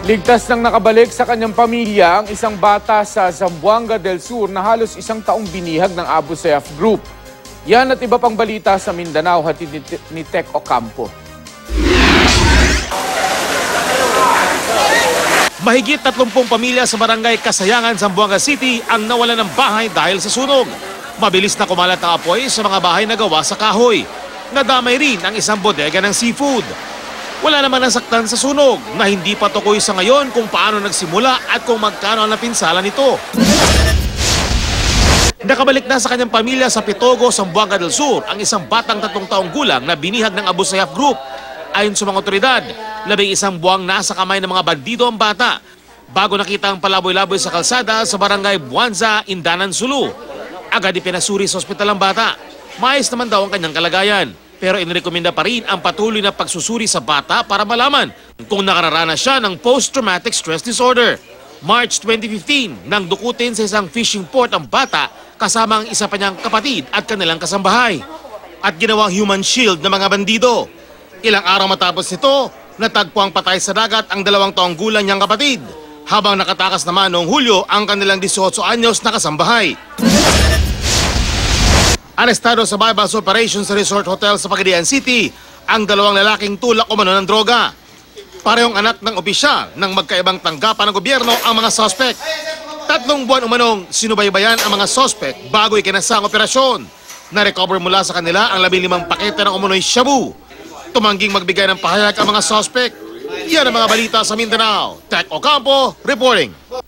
Ligtas nang nakabalik sa kanyang pamilya ang isang bata sa Zamboanga del Sur na halos isang taong binihag ng Abu Sayyaf Group. Yan at iba pang balita sa Mindanao hatid ni Tech Ocampo. Mahigit 30 pamilya sa barangay Kasayangan, Zamboanga City ang nawalan ng bahay dahil sa sunog. Mabilis na kumalat ang apoy sa mga bahay na gawa sa kahoy. Nadamay rin ang isang bodega ng seafood. Wala naman nasaktan sa sunog na hindi pa tukoy sa ngayon kung paano nagsimula at kung magkano ang napinsala nito. Nakabalik na sa kanyang pamilya sa Pitogo, Zamboanga del Sur ang isang batang 3 taong gulang na binihag ng Abu Sayyaf Group. Ayon sa mga otoridad, 11 buwang nasa kamay ng mga bandido ang bata bago nakita ang palaboy-laboy sa kalsada sa barangay Buanza, Indanan, Sulu. Agad ipinasuri sa ospital ang bata. Maayos naman daw ang kanyang kalagayan. Pero inirekomenda pa rin ang patuloy na pagsusuri sa bata para malaman kung nakararanas siya ng post-traumatic stress disorder. March 2015, nang dukutin sa isang fishing port ang bata kasama ang isa pa niyang kapatid at kanilang kasambahay. At ginawang human shield ng mga bandido. Ilang araw matapos nito, natagpuang patay sa dagat ang 2 taong gulang niyang kapatid. Habang nakatakas naman noong Hulyo ang kanilang 18 anyos na kasambahay. Arestado sa bypass operation sa resort hotel sa Pagadian City ang 2 lalaking tulak umano ng droga. Parehong anak ng opisyal ng magkaibang tanggapan ng gobyerno ang mga suspect. 3 buwan umanong sinubaybayan ang mga suspect bago ikinasa ang operasyon. Na-recover mula sa kanila ang 15 pakete ng umano'y shabu. Tumangging magbigay ng pahayag ang mga suspect. Yan ang mga balita sa Mindanao. Tech Ocampo reporting.